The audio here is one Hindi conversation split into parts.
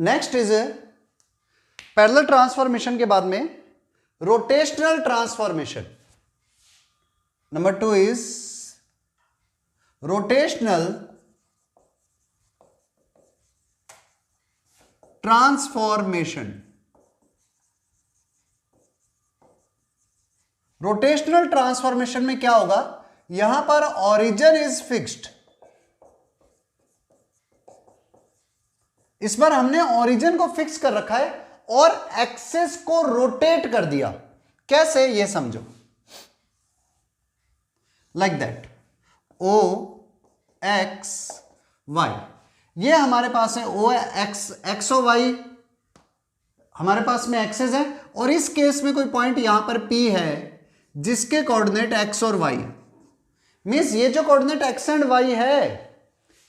नेक्स्ट इज पैरेलल ट्रांसफॉर्मेशन के बाद में rotational transformation. Number 2 is rotational transformation. Rotational transformation में क्या होगा, यहां पर ओरिजिन इज फिक्स्ड. इस बार हमने ओरिजिन को फिक्स कर रखा है और एक्सेस को रोटेट कर दिया. कैसे, ये समझो. Like that O X Y, ये हमारे पास है ओ एक्स ओ वाई, हमारे पास में एक्सेस है. और इस केस में कोई पॉइंट यहां पर P है जिसके कोऑर्डिनेट x और y, मींस ये जो कोऑर्डिनेट x एंड y है,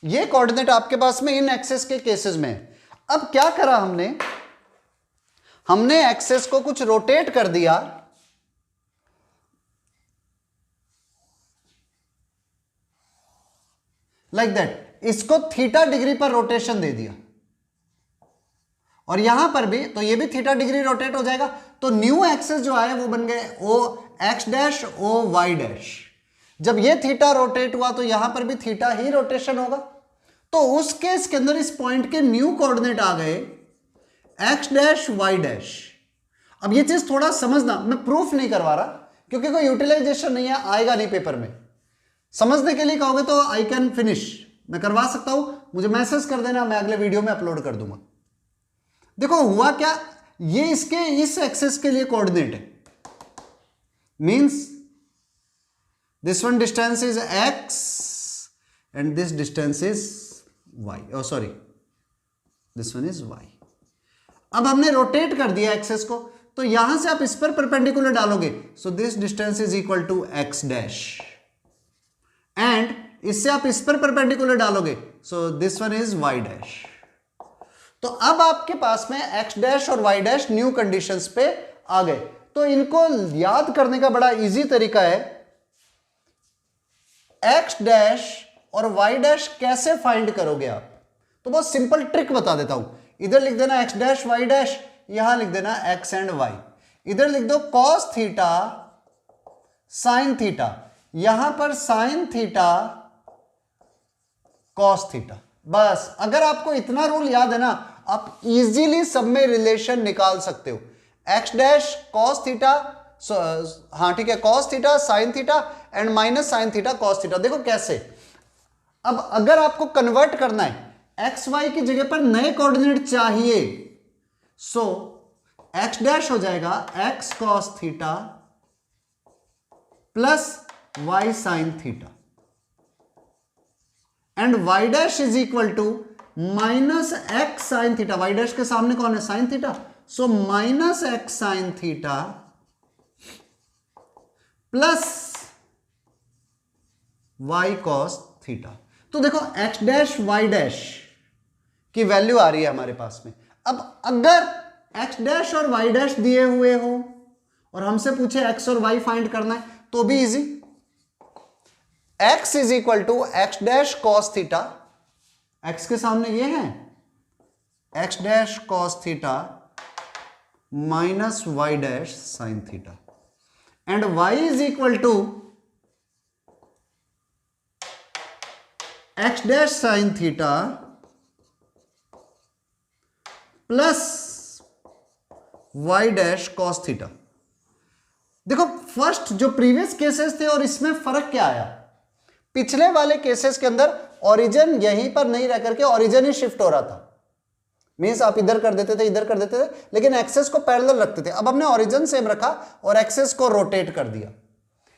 ये कोऑर्डिनेट आपके पास में इन एक्सेस के केसेस में. अब क्या करा हमने एक्सेस को कुछ रोटेट कर दिया. लाइक दैट, इसको थीटा डिग्री पर रोटेशन दे दिया और यहां पर भी, तो ये भी थीटा डिग्री रोटेट हो जाएगा. तो न्यू एक्सेस जो आए वो बन गए O X dash O Y dash. जब ये थीटा रोटेट हुआ तो यहां पर भी थीटा ही रोटेशन होगा. तो उस केस के अंदर इस पॉइंट के न्यू कोऑर्डिनेट आ गए एक्स डैश वाई डैश. अब ये चीज थोड़ा समझना, मैं प्रूफ नहीं करवा रहा क्योंकि कोई यूटिलाइजेशन नहीं है, आएगा नहीं पेपर में. समझने के लिए कहोगे तो आई कैन फिनिश, मैं करवा सकता हूं, मुझे मैसेज कर देना, मैं अगले वीडियो में अपलोड कर दूंगा. देखो हुआ क्या, ये इसके इस एक्सेस के लिए कोऑर्डिनेट है, means this one distance is x and this distance is y. Oh sorry, this one is y. अब हमने रोटेट कर दिया एक्सेस को, तो यहां से आप इस पर परपेंडिकुलर डालोगे, so this distance is equal to x dash, and इससे आप इस पर परपेंडिकुलर डालोगे, so this one is y dash. तो अब आपके पास में x डैश और y डैश न्यू कंडीशंस पे आ गए. तो इनको याद करने का बड़ा इजी तरीका है. x डैश और y डैश कैसे फाइंड करोगे आप, तो बहुत सिंपल ट्रिक बता देता हूं. इधर लिख देना x डैश y डैश, यहां लिख देना x एंड y. इधर लिख दो cos थीटा sin थीटा, यहां पर sin थीटा cos थीटा. बस अगर आपको इतना रूल याद है ना, आप इजीली सब में रिलेशन निकाल सकते हो. x डैश cos थीटा, हाँ ठीक है, cos theta sin theta and minus sin theta cos theta. देखो कैसे. अब अगर आपको कन्वर्ट करना है, एक्स वाई की जगह पर नए कोऑर्डिनेट चाहिए, सो x डैश हो जाएगा x cos theta plus y sin theta and y dash is equal to minus x sin theta. y dash के सामने कौन है, sin theta, so minus x sin theta plus y cos theta. तो देखो x डैश y डैश की वैल्यू आ रही है हमारे पास में. अब अगर x डैश और y डैश दिए हुए हो और हमसे पूछे x और y फाइंड करना है, तो भी easy. x is equal to X dash cos theta, x के सामने ये है x dash cos theta minus y dash sin theta and y is equal to x dash sin theta plus y dash cos theta. देखो फर्स्ट जो प्रीवियस केसेस थे और इसमें फर्क क्या आया, पिछले वाले केसेस के अंदर ओरिजिन यहीं पर नहीं रह करके ओरिजिन ही शिफ्ट हो रहा था. मींस आप इधर कर देते थे, इधर कर देते थे, लेकिन एक्सेस को पैरेलल रखते थे. अब हमने ओरिजिन सेम रखा और एक्सेस को रोटेट कर दिया.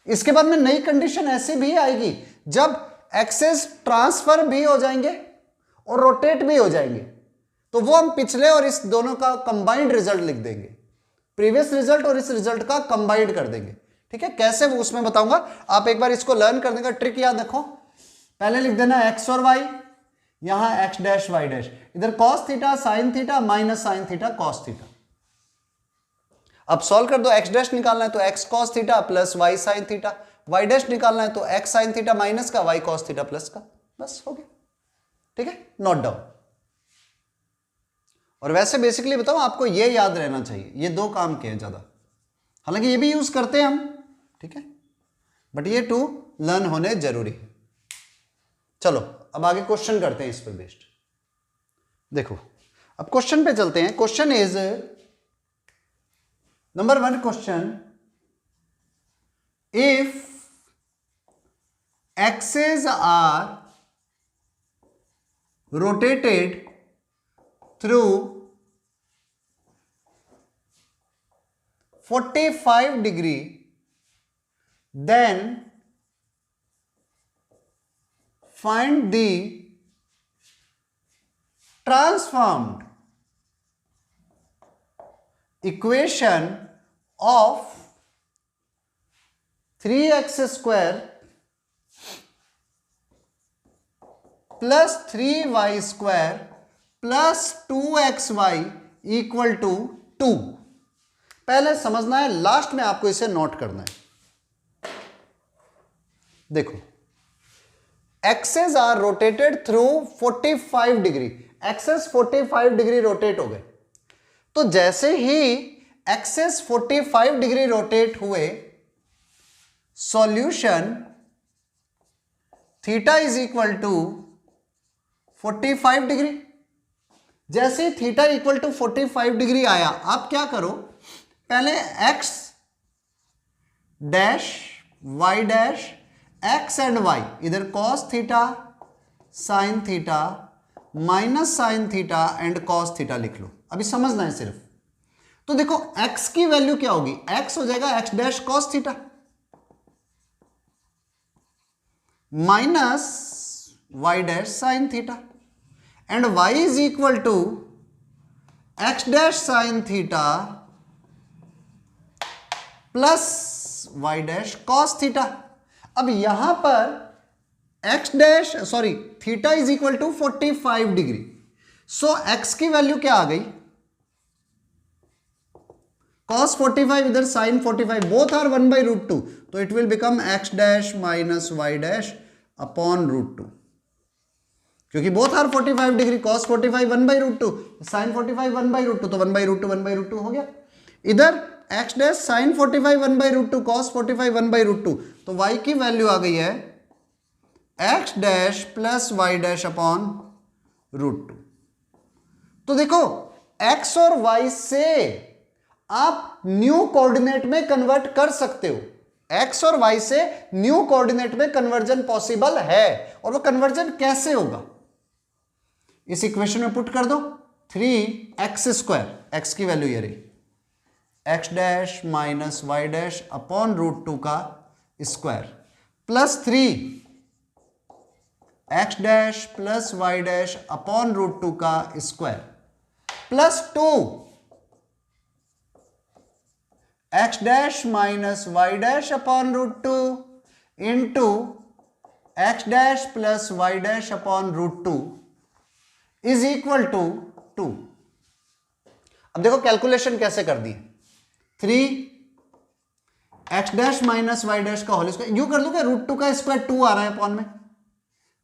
इसके बाद में नई कंडीशन ऐसी भी आएगी जब एक्सेस ट्रांसफर भी हो जाएंगे और रोटेट भी हो जाएंगे, तो वो हम पिछले और इस दोनों का कंबाइंड रिजल्ट लिख देंगे. प्रीवियस रिजल्ट और इस रिजल्ट का कंबाइंड कर देंगे. ठीक है, कैसे वो उसमें बताऊंगा. आप एक बार इसको लर्न करने का ट्रिक याद रखो. पहले लिख देना x और y, यहां x डैश y डैश, इधर cos theta sin theta minus sin theta cos theta. अब सॉल्व कर दो. x डैश निकालना है तो x cos theta plus y sin theta, y dash निकालना है तो x sin थीटा माइनस का y cos थीटा प्लस का. बस हो गया. ठीक है, नोट डाउन. और वैसे बेसिकली बताओ, आपको ये याद रहना चाहिए, ये दो काम के हैं ज्यादा, हालांकि ये भी यूज करते हैं हम, ठीक है, बट ये टू लर्न होने जरूरी है। चलो अब आगे क्वेश्चन करते हैं इस पर बेस्ड। देखो अब क्वेश्चन पे चलते हैं। Question is number 1 question, if axes are rotated through 45 degree, then find the transformed equation of 3x square plus 3y square plus 2xy equal to 2। पहले समझना है, लास्ट में आपको इसे नोट करना है। देखो axes are rotated through 45 degree, axes 45 degree rotate हो गए। तो जैसे ही एक्सेस 45 डिग्री रोटेट हुए, solution theta is equal to 45 degree. जैसे थीटा इक्वल टू 45 डिग्री आया, आप क्या करो, पहले x dash y dash x and y, इधर cos theta sin theta minus sin theta and cos theta लिख लो। अभी समझना है सिर्फ। तो देखो x की वैल्यू क्या होगी, x हो जाएगा x dash cos theta minus y dash sin theta and y is equal to x dash sin theta plus y dash cos theta. अब यहां पर x dash sorry theta is equal to 45 degree, so x की वैल्यू क्या आ गई, cos 45 इधर sin 45, बोथ आर 1/√2, तो it will become x dash minus y dash upon √2, क्योंकि both are 45 degree, cos 45 1/√2, sin 45 1/√2, तो 1/√2 हो गया। इधर x डैश sin 45 1/√2, cos 45 1/√2, तो y की वैल्यू आ गई है x dash plus y dash upon √2। तो देखो x और y से आप न्यू कोऑर्डिनेट में कन्वर्ट कर सकते हो, x और y से न्यू कोऑर्डिनेट में कन्वर्जन पॉसिबल है। और वो कन्वर्जन कैसे होगा, इस इक्वेशन में पुट कर दो, 3x स्क्वायर, x की वैल्यू ये रही, x dash minus y dash upon √2 का square plus 3x dash plus y dash upon √2 का square plus 2x dash minus y dash upon √2 into x dash plus y dash upon √2 is equal to 2। अब देखो कैलकुलेशन कैसे कर दी, 3x dash minus y dash का होल स्क्वायर, यूं कर दूं क्या, √2 का स्क्वायर 2 आ रहा है अपॉन में,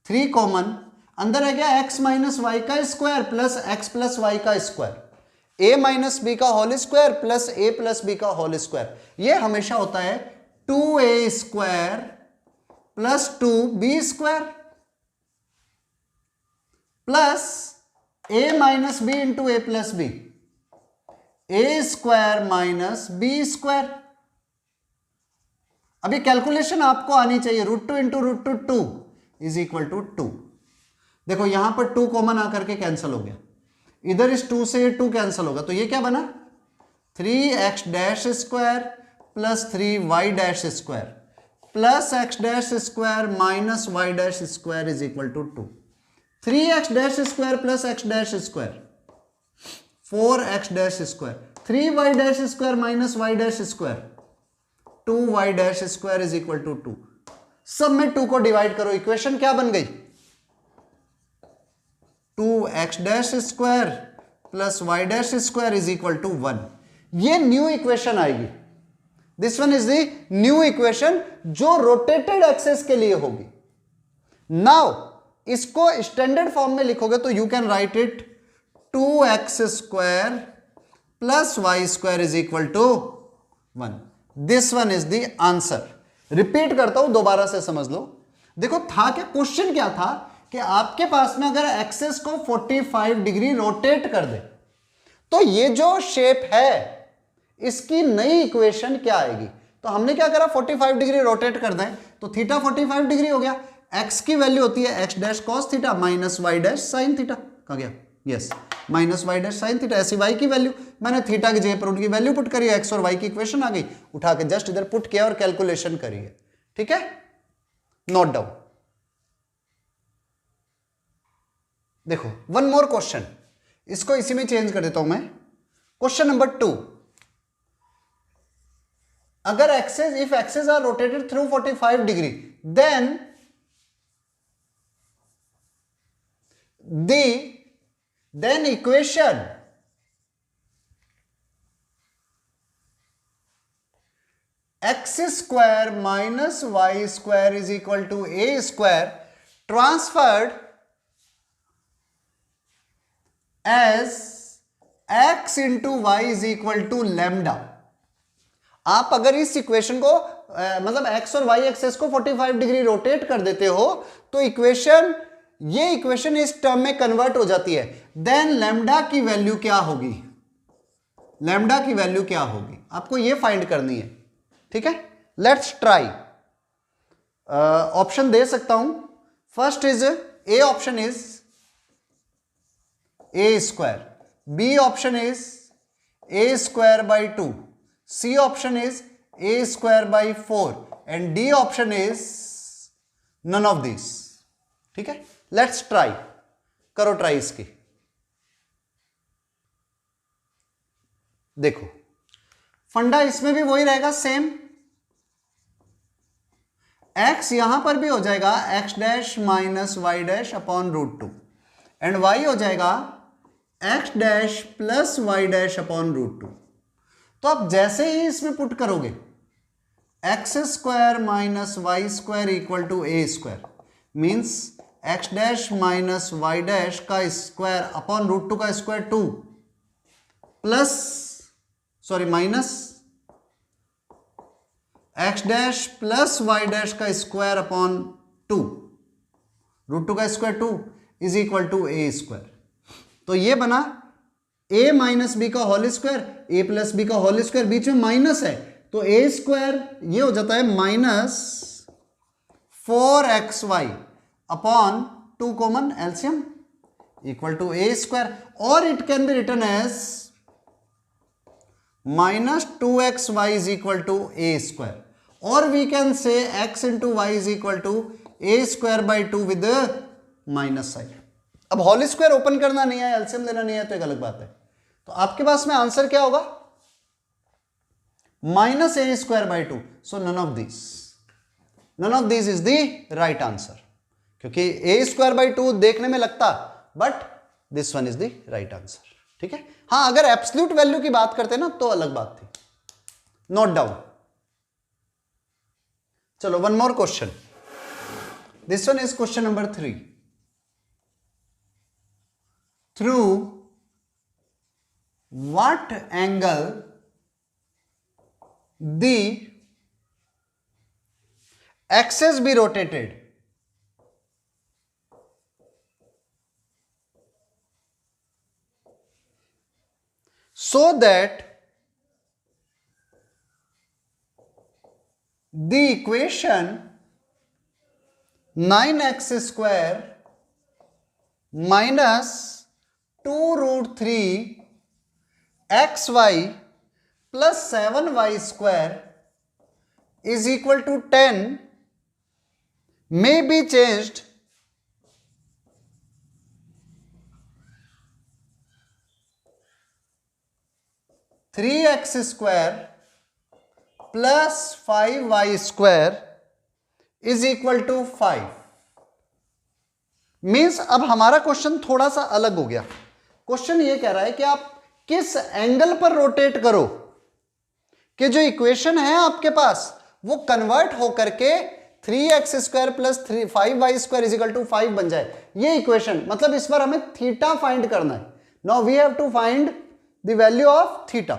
3 कॉमन, अंदर है क्या x माइनस y का square plus x plus y का स्क्वायर, a माइनस b का whole square plus a plus b का होल स्क्वायर। ये हमेशा होता है 2a square plus 2b square plus a minus B into A plus B, A square minus B square. अभी कैलकुलेशन आपको आनी चाहिए, √2 इंटू √2 2 इज इक्वल टू 2। देखो यहां पर 2 कॉमन आकर के कैंसिल हो गया, इधर इस 2 से 2 कैंसिल होगा, तो ये क्या बना, 3x dash square plus 3y dash square plus x dash square minus y dash square is equal to 2। 3x dash square plus x dash square 4x dash square, 3y dash square minus y dash square 2y dash square is equal to 2। सब में 2 को डिवाइड करो, इक्वेशन क्या बन गई, 2x dash square plus y dash square is equal to 1। ये न्यू इक्वेशन आएगी, this one is the new equation जो रोटेटेड एक्सेस के लिए होगी। नाउ इसको स्टैंडर्ड फॉर्म में लिखोगे तो you can write it 2x² plus y² is equal to 1। This one is the answer. Repeat करता हूं, दोबारा से समझ लो। देखो था क्या, क्वेश्चन क्या था कि आपके पास में अगर एक्सिस को 45 डिग्री रोटेट कर दे तो ये जो शेप है इसकी नई इक्वेशन क्या आएगी। तो हमने क्या करा, 45 डिग्री रोटेट कर दें तो थीटा 45 डिग्री हो गया। एक्स की वैल्यू होती है X dash cos theta minus Y dash sine theta. कहा गया, yes, minus Y dash sine theta. ऐसी वाई की वैल्यू मैंने थीटा की जगह पर उनकी वैल्यू पुट करी, एक्स और वाई की इक्वेशन आ गई, उठा के जस्ट इधर पुट किया और कैलकुलेशन करी है। ठीक है, नोट डाउन। देखो वन मोर क्वेश्चन, इसको इसी में चेंज कर देता हूं मैं। क्वेश्चन नंबर 2, अगर axes, if axes are rotated through 45 degree then equation x square minus y square is equal to a square transferred as x into y is equal to lambda। आप अगर इस इक्वेशन को मतलब x और y एक्सेस को 45 डिग्री रोटेट कर देते हो तो इक्वेशन, ये इक्वेशन इस टर्म में कन्वर्ट हो जाती है। देन लैम्डा की वैल्यू क्या होगी, लैम्डा की वैल्यू क्या होगी, आपको ये फाइंड करनी है। ठीक है, लेट्स ट्राई। ऑप्शन दे सकता हूं। First is A option is A square, B option is A square by 2, C option is A square by 4 and D option is none of this. ठीक है, लेट्स ट्राई, करो ट्राई इसकी। देखो फंडा इसमें भी वही रहेगा सेम, x यहां पर भी हो जाएगा x dash minus Y dash upon root 2 and y हो जाएगा x dash plus Y dash upon root 2। तो आप जैसे ही इसमें पुट करोगे x square minus y square equal to A square means x dash minus Y dash का स्क्वायर अपॉन रूट 2 का square 2 plus minus x dash plus Y dash का स्क्वायर अपॉन 2 रूट 2 का square 2 is equal to A square. तो ये बना a माइनस बी का whole square, a plus B का होल स्क्वायर, बीच में माइनस है तो a स्क्वायर ये हो जाता है minus 4xy upon 2 common LCM equal to a square, और it can be written as minus 2xy is equal to a square, और we can say x into Y is equal to a square by 2 with minus sine. अब होल स्क्वायर ओपन करना नहीं है, एलसीएम लेना नहीं है तो एक अलग बात है। तो आपके पास में आंसर क्या होगा, minus A square by 2। So none of this is the right answer, क्योंकि ए स्क्वायर बाई 2 देखने में लगता but this one is the right answer. ठीक है, हाँ अगर एब्सोल्यूट वैल्यू की बात करते ना तो अलग बात थी। Note down. चलो one more question, this one is question number 3। Through what angle the axis be rotated so that the equation 9x square minus 2 root 3 xy plus 7y square is equal to 10 may be changed three X square plus 5y square is equal to 5। Means अब हमारा क्वेश्चन थोड़ा सा अलग हो गया। क्वेश्चन ये कह रहा है कि आप किस एंगल पर रोटेट करो कि जो इक्वेशन है आपके पास वो कन्वर्ट होकर के 3x square plus 5y square is equal to 5 बन जाए। ये इक्वेशन मतलब इस बार हमें थीटा फाइंड करना है। Now we have to find the value of theta.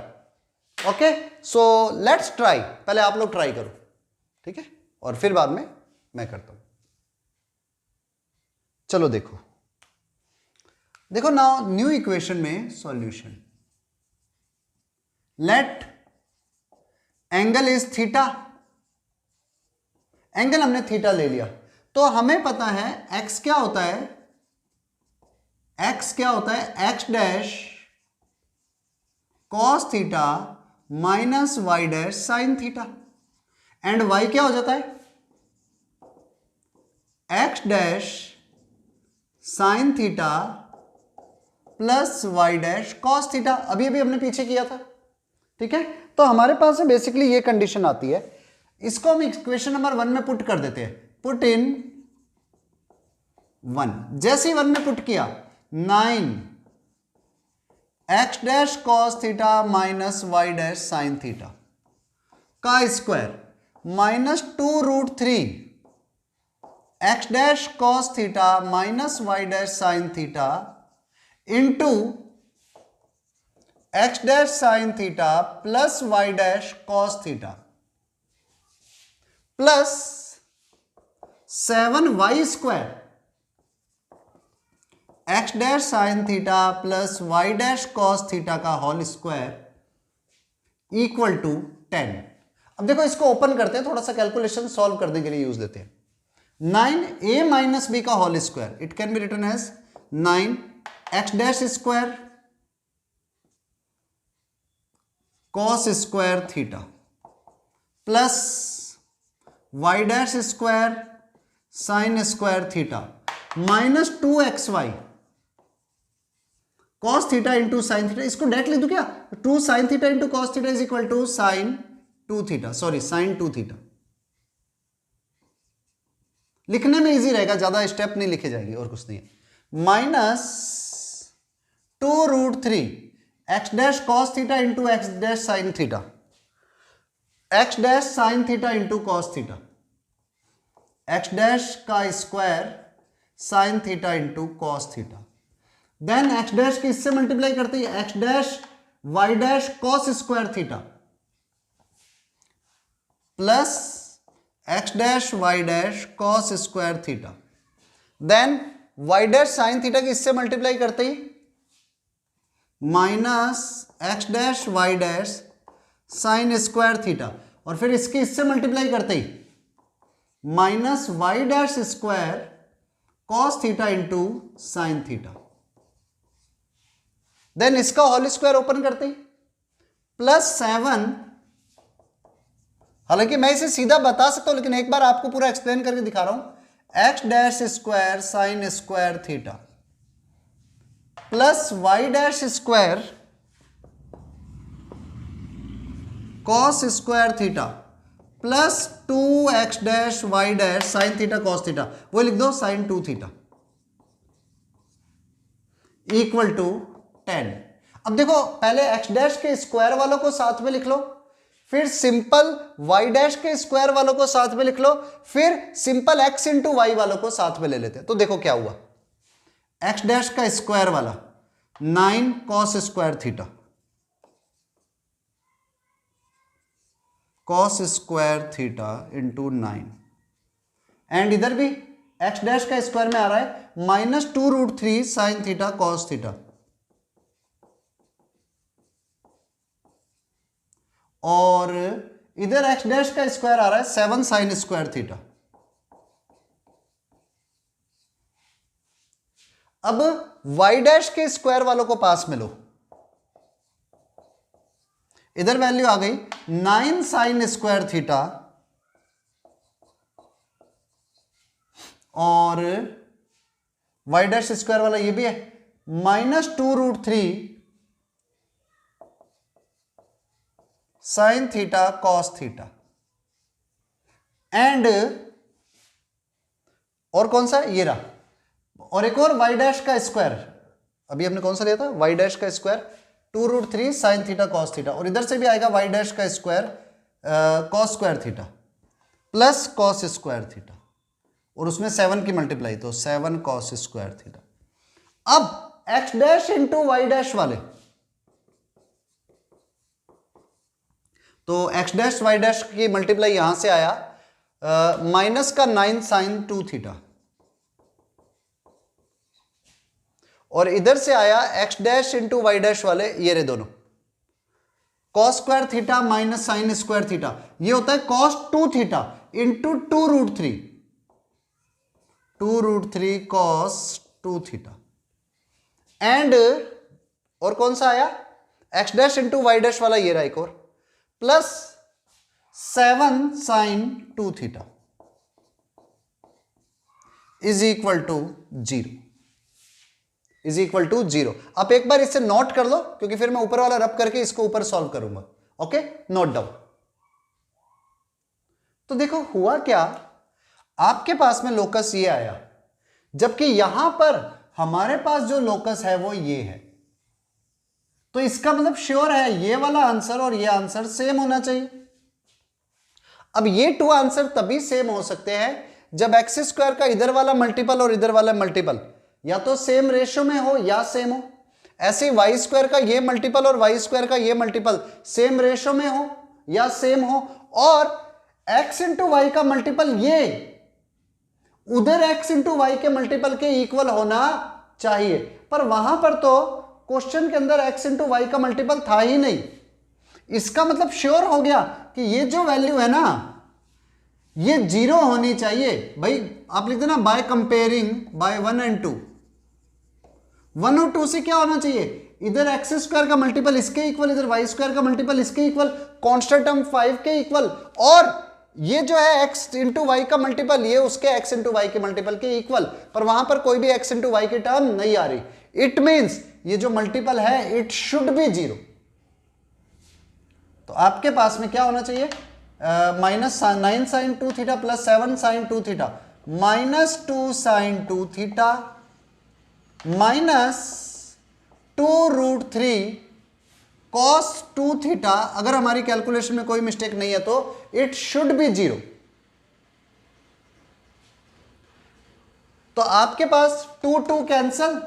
Okay, so let's try. पहले आप लोग ट्राई करो, ठीक है, और फिर बाद में मैं करता हूं। चलो देखो, देखो नाउ न्यू इक्वेशन में solution, let angle is theta. Angle हमने थीटा ले लिया, तो हमें पता है x क्या होता है, x क्या होता है, x dash cos theta minus Y dash sine theta, and y क्या हो जाता है, x dash sine theta plus Y dash cos theta. अभी अभी हमने पीछे किया था, ठीक है। तो हमारे पास बेसिकली ये कंडीशन आती है, इसको हम इक्वेशन नंबर 1 में पुट कर देते हैं, पुट इन 1। जैसे ही 1 में पुट किया, 9 X dash cos theta minus Y dash sine theta का square minus 2√3 X dash cos theta minus Y dash sine theta into X dash sine theta plus Y dash cos theta plus 7y square X dash sine theta plus Y dash cos theta का होल स्क्वायर इक्वल टू 10। अब देखो इसको ओपन करते हैं, थोड़ा सा कैलकुलेशन सॉल्व करने के लिए यूज लेते हैं। 9a माइनस बी का whole square, it can be written as 9 X dash square cos square theta plus Y dash square sine square theta minus 2xy cos theta into sine theta. इसको डायरेक्ट लिख दूं क्या, 2 sine theta into cos theta is equal to sine 2 theta, sorry sine 2 theta. लिखने में इजी रहेगा, ज्यादा स्टेप नहीं लिखे जाएंगे और कुछ नहीं है। Minus 2√3 X dash cos theta into X dash sine theta, X dash sine theta into cos theta, X dash का square sine theta into cos theta, then X dash की इससे मल्टीप्लाई करते हैं X dash Y dash cos square theta plus x dash Y dash cos square theta, then Y dash sine theta की इससे मल्टीप्लाई करते ही minus x dash Y dash sign square theta, और फिर इसकी इससे मल्टीप्लाई करते ही minus Y dash square cos theta into sine theta, then इसका होल स्क्वायर ओपन करते ही प्लस 7। हालांकि मैं इसे सीधा बता सकता हूं, लेकिन एक बार आपको पूरा एक्सप्लेन करके दिखा रहा हूं। X dash square sine square theta plus Y dash square cos square theta plus 2x dash Y dash sine theta cos theta, वो लिख दो साइन 2 थीटा इक्वल टू 10। अब देखो पहले x डैश के स्क्वायर वालों को साथ में लिख लो, फिर सिंपल y डैश के स्क्वायर वालों को साथ में लिख लो, फिर सिंपल x इंटू वाई वालों को साथ में ले लेते हैं। तो देखो क्या हुआ, x डैश का स्क्वायर वाला 9 cos square theta cos square theta into 9, and इधर भी x डैश का स्क्वायर में आ रहा है minus 2√3 sine theta cos theta, और इधर x डैश का स्क्वायर आ रहा है 7 साइन स्क्वायर थीटा। अब y डैश के स्क्वायर वालों को पास में लो, इधर वैल्यू आ गई 9 साइन स्क्वायर थीटा, और y डैश स्क्वायर वाला ये भी है minus 2√3 sine theta cos theta, and और कौन सा ये रहा, और एक और y डैश का स्क्वायर, अभी हमने कौन सा लिया था, y डैश का square 2√3 sine theta cos theta, और इधर से भी आएगा y डैश का square cos square theta plus cos square theta, और उसमें 7 की मल्टीप्लाई, तो 7 कॉस स्क्वायर थीटा। अब x dash into y dash वाले, तो एक्स डैश वाई डैश की मल्टीप्लाई यहां से आया माइनस का 9 साइन 2 थीटा, और इधर से आया x dash into y dash वाले, ये रहे दोनों, cos square theta minus sine square theta, ये होता है cos 2 theta into 2√3, 2√3 cos 2 theta, and और कौन सा आया x dash into y dash वाला, ये रहा एक और, plus 7 sine 2 theta is equal to 0, is equal to 0। आप एक बार इसे नोट कर लो, क्योंकि फिर मैं ऊपर वाला रब करके इसको ऊपर सॉल्व करूंगा। Okay, note down. तो देखो हुआ क्या, आपके पास में लोकस ये आया, जबकि यहां पर हमारे पास जो लोकस है वो ये है, तो इसका मतलब श्योर है ये वाला आंसर और ये आंसर सेम होना चाहिए। अब ये 2 आंसर तभी सेम हो सकते हैं जब एक्स स्क्वायर का इधर वाला मल्टीपल और इधर वाला मल्टीपल या तो सेम रेशियो में हो या सेम हो। ऐसे वाई स्क्वायर का ये मल्टीपल और वाई स्क्वायर का ये मल्टीपल सेम रेशियो में हो या सेम हो, और एक्स इंटू वाई का मल्टीपल ये उधर एक्स इंटू वाई के मल्टीपल के इक्वल होना चाहिए, पर वहां पर तो क्वेश्चन के अंदर एक्स इंटू वाई का मल्टीपल था ही नहीं। इसका मतलब श्योर हो गया कि ये जो वैल्यू है ना ये 0 होनी चाहिए। भाई आप लिख देना बाय कंपेयरिंग बाय 1 and 2, 1 और 2 से क्या होना चाहिए, इधर एक्स स्क्वायर का मल्टीपल इसके इक्वल, इधर वाई स्क्वायर का मल्टीपल इसके इक्वल, कांस्टेंट टर्म 5 के इक्वल, और ये जो है एक्स इंटू वाई का मल्टीपल ये उसके एक्स इंटू वाई के मल्टीपल के इक्वल, पर वहां पर कोई भी एक्स इंटू वाई की टर्म नहीं आ रही। इट मींस ये जो मल्टीपल है इट शुड बी 0। तो आपके पास में क्या होना चाहिए, minus 9 sine 2 theta plus 7 sine 2 theta minus 2 sine 2 theta minus 2√3 cos 2 theta. अगर हमारी कैलकुलेशन में कोई मिस्टेक नहीं है तो इट शुड बी 0। तो आपके पास 2 कैंसल,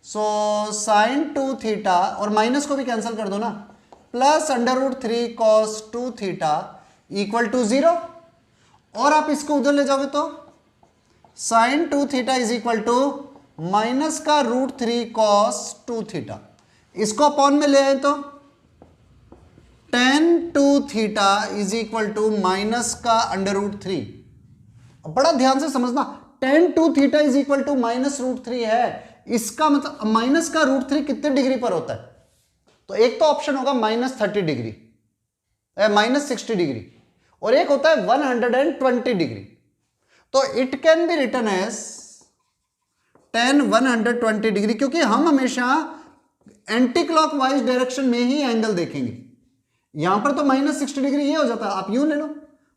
सो साइन 2 थीटा और माइनस को भी कैंसिल कर दो ना, plus √3 cos 2 theta equal to 0, और आप इसको उधर ले जाओगे तो sine 2 theta is equal to minus का √3 कॉस 2 थीटा, इसको अपॉन में ले आए तो tan 2 theta is equal to minus का √3। बड़ा ध्यान से समझना, tan 2 theta is equal to minus √3 है, इसका मतलब माइनस का √3 कितने डिग्री पर होता है, तो एक तो ऑप्शन होगा -30 डिग्री, -60 डिग्री, और एक होता है 120 डिग्री। तो it can be written as tan 120 degree, क्योंकि हम हमेशा एंटी क्लॉकवाइज डायरेक्शन में ही एंगल देखेंगे। यहां पर तो -60 डिग्री ये हो जाता है, आप यूं ले लो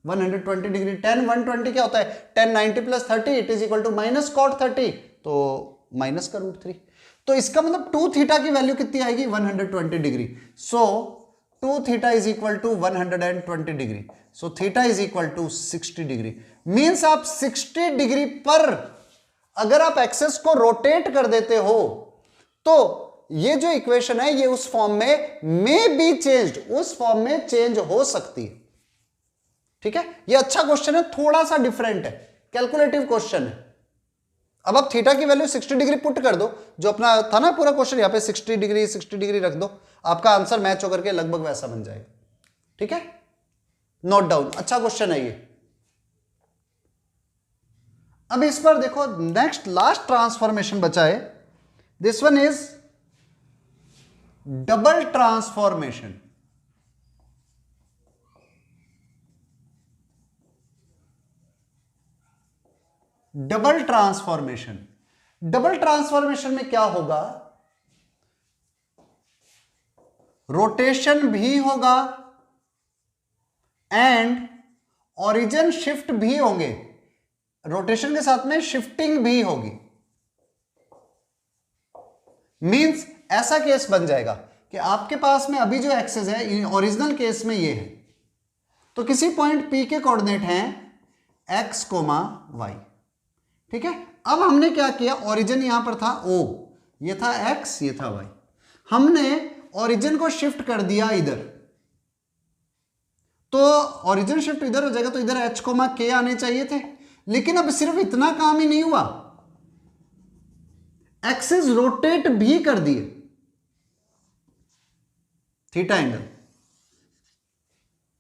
120 डिग्री, tan 120 क्या होता है, tan 90 + 30 it is equal to minus cot 30, तो माइनस का √3। तो इसका मतलब 2 थीटा की वैल्यू कितनी आएगी, 120 degree. So 2 theta is equal to 120 degree, so theta is equal to 60 degree. Means आप 60 डिग्री पर अगर आप एक्सेस को रोटेट कर देते हो तो ये जो इक्वेशन है ये उस फॉर्म में बी चेंज्ड, उस फॉर्म में चेंज हो सकती है। ठीक है, ये अच्छा क्वेश्चन है, थोड़ा सा डिफरेंट है, कैलकुलेटिव क्वेश्चन है। अब आप थीटा की वैल्यू 60 डिग्री पुट कर दो, जो अपना था ना पूरा क्वेश्चन, यहां पे 60 डिग्री रख दो, आपका आंसर मैच होकर के लगभग वैसा बन जाएगा। ठीक है, नोट डाउन, अच्छा क्वेश्चन है ये। अब इस पर देखो, नेक्स्ट लास्ट ट्रांसफॉर्मेशन बचा है, this one is double transformation. Double transformation, double transformation में क्या होगा, रोटेशन भी होगा एंड ओरिजिन शिफ्ट भी होंगे, रोटेशन के साथ में शिफ्टिंग भी होगी। मींस ऐसा केस बन जाएगा कि आपके पास में अभी जो एक्सेस है ओरिजिनल केस में ये है, तो किसी पॉइंट P के कोऑर्डिनेट हैं x, y। ठीक है, अब हमने क्या किया, ओरिजिन यहां पर था O, ये था x, ये था y। हमने ओरिजिन को शिफ्ट कर दिया इधर, तो ओरिजिन शिफ्ट इधर हो जाएगा, तो इधर h, k आने चाहिए थे। लेकिन अब सिर्फ इतना काम ही नहीं हुआ, एक्सिस रोटेट भी कर दिए थीटा एंगल,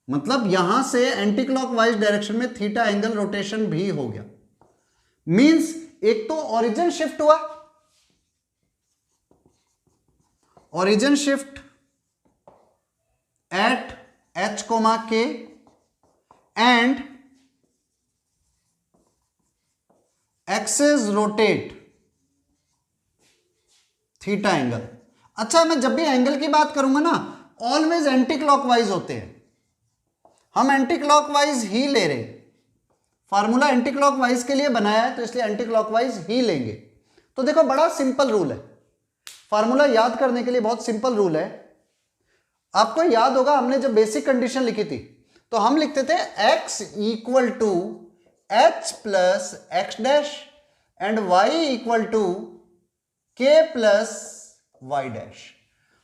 मतलब यहां से एंटी क्लॉकवाइज डायरेक्शन में थीटा एंगल रोटेशन भी हो गया। मींस एक तो ओरिजिन शिफ्ट हुआ, origin shift at h, k and axis rotate theta angle. अच्छा, मैं जब भी एंगल की बात करूंगा ना, ऑलवेज एंटी क्लॉकवाइज होते हैं, हम एंटी क्लॉकवाइज ही ले रहे हैं, फार्मूला एंटी क्लॉकवाइज के लिए बनाया है, तो इसलिए एंटी क्लॉकवाइज ही लेंगे। तो देखो बड़ा सिंपल रूल है, फार्मूला याद करने के लिए बहुत सिंपल रूल है। आपको याद होगा हमने जब बेसिक कंडीशन लिखी थी, तो हम लिखते थे x equal to h plus x dash and y equal to k plus y dash.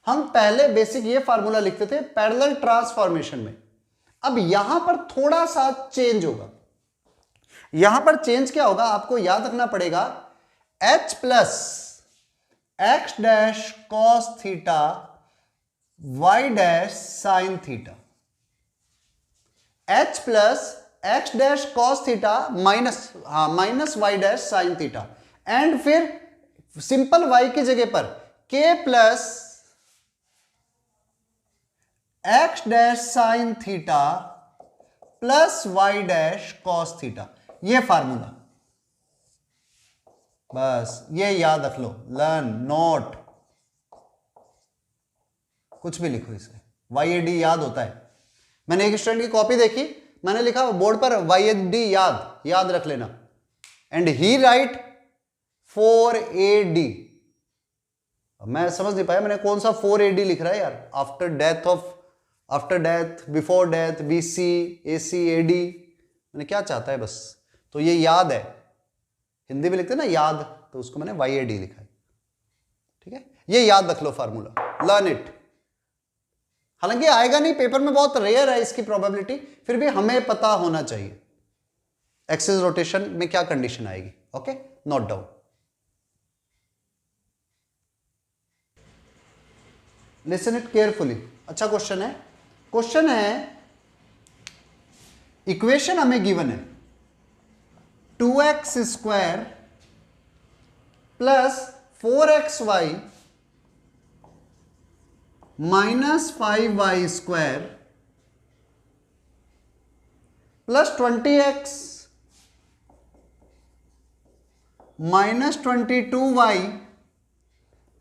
हम पहले बेसिक ये फार्मूला लिखते थे पैरेलल ट्रांसफॉर्मेशन में। अब यहां पर थोड़ा सा चेंज होगा। यहां पर चेंज क्या होगा, आपको याद रखना पड़ेगा, h plus x dash cos theta y dash sine theta, h plus x dash cos theta minus y dash sine theta, and फिर सिंपल y की जगह पर k plus x dash sine theta plus y dash cos theta. ये फार्मूला बस ये याद रख लो, लर्न नोट, कुछ भी लिखो इसे, YAD याद होता है। मैंने एक स्टूडेंट की कॉपी देखी, मैंने लिखा बोर्ड पर YAD याद रख लेना, एंड ही राइट 4AD। मैं समझ नहीं पाया मैंने कौन सा 4AD लिख रहा है यार, after death, before death, BC, AC, AD, मैंने क्या चाहता है बस। तो ये याद है, हिंदी में लिखते हैं ना याद, तो उसको मैंने YAD लिखा है, ठीक है। ये याद रख लो फार्मूला, लर्न इट। हालांकि आएगा नहीं, पेपर में बहुत रेयर है इसकी प्रोबेबिलिटी, फिर भी हमें पता होना चाहिए एक्सिस रोटेशन में क्या कंडीशन आएगी। Okay, note down. Listen it carefully. अच्छा क्वेश्चन है, इक्वेशन हमें गिवन है 2x square plus 4xy minus 5y square plus 20x minus 22y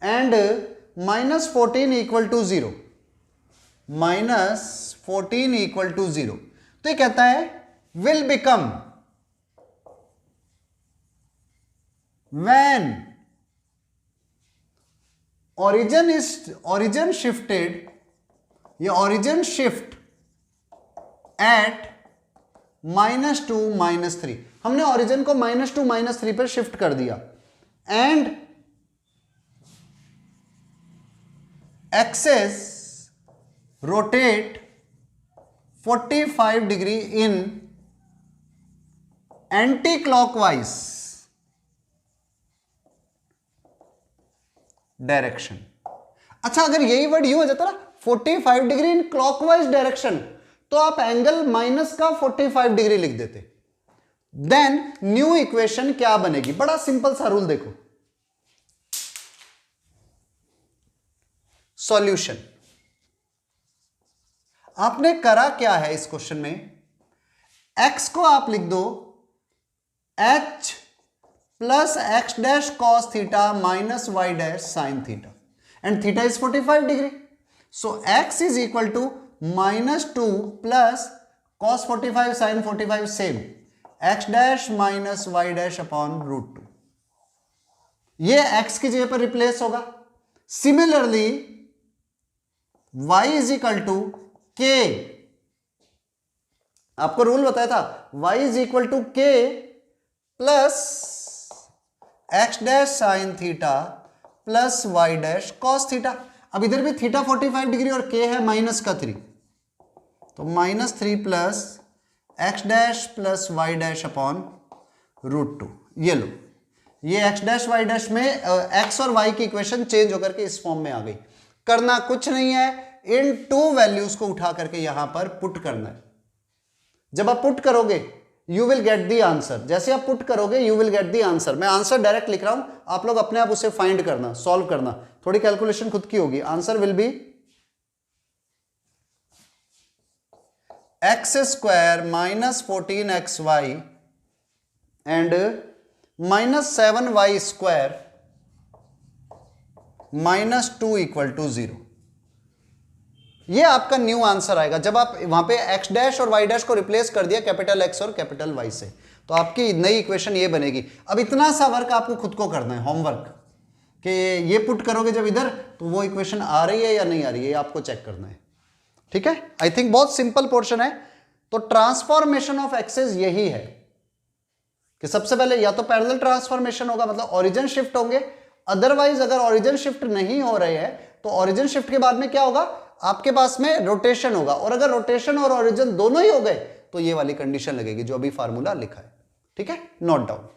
and minus 14 equal to 0, minus 14 equal to 0। तो ये कहता है will become when origin shifted, ये origin shift at -2 -3, हमने origin को -2 -3 पर शिफ्ट कर दिया, and axes rotate 45 degree in anti clockwise direction. अच्छा, अगर यही वर्ड यू हो जाता ना 45 डिग्री इन क्लॉकवाइज डायरेक्शन, तो आप एंगल माइनस का 45 डिग्री लिख देते। देन न्यू इक्वेशन क्या बनेगी, बड़ा सिंपल सा रूल देखो। सॉल्यूशन आपने करा क्या है इस क्वेश्चन में, x को आप लिख दो h plus x dash cos theta minus Y dash sine theta, and theta is 45 degree, so x is equal to -2 plus cos 45 sine 45 same, x dash minus Y dash upon √2। ये x की जगह पर रिप्लेस होगा। Similarly y is equal to k, आपको रूल बताया था y is equal to k plus x dash sine theta plus Y dash cos theta. अब इधर भी थीटा 45 डिग्री और के है माइनस का 3, तो -3 plus x dash plus Y dash upon √2। ये लो, ये एक्स डैश वाई डैश में एक्स और वाई की इक्वेशन चेंज होकर के इस फॉर्म में आ गई। करना कुछ नहीं है, इन 2 वैल्यूज को उठा करके यहां पर पुट करना है। जब आप पुट करोगे you will get the answer. जैसे आप पुट करोगे you will get the answer. मैं आंसर डायरेक्ट लिख रहा हूं, आप लोग अपने आप उसे फाइंड करना, सॉल्व करना, थोड़ी कैलकुलेशन खुद की होगी। Answer will be x² - 14xy and -7y² -2 = 0। ये आपका न्यू आंसर आएगा जब आप वहां पे x डैश और y डैश को रिप्लेस कर दिया कैपिटल X और कैपिटल Y से, तो आपकी नई इक्वेशन ये बनेगी। अब इतना सा वर्क आपको खुद को करना है, होमवर्क, कि ये पुट करोगे जब इधर तो वो इक्वेशन आ रही है या नहीं आ रही है, आपको चेक करना है। ठीक है, आई थिंक बहुत सिंपल पोर्शन है। तो ट्रांसफॉर्मेशन ऑफ एक्सेस यही है कि सबसे पहले या तो पैरेलल ट्रांसफॉर्मेशन होगा, मतलब ओरिजिन शिफ्ट होंगे, अदरवाइज अगर ओरिजिन शिफ्ट नहीं हो रहे हैं तो ओरिजिन शिफ्ट के बाद में क्या होगा, आपके पास में रोटेशन होगा, और अगर रोटेशन और ओरिजिन दोनों ही हो गए तो ये वाली कंडीशन लगेगी जो अभी फार्मूला लिखा है। ठीक है, नोट डाउन।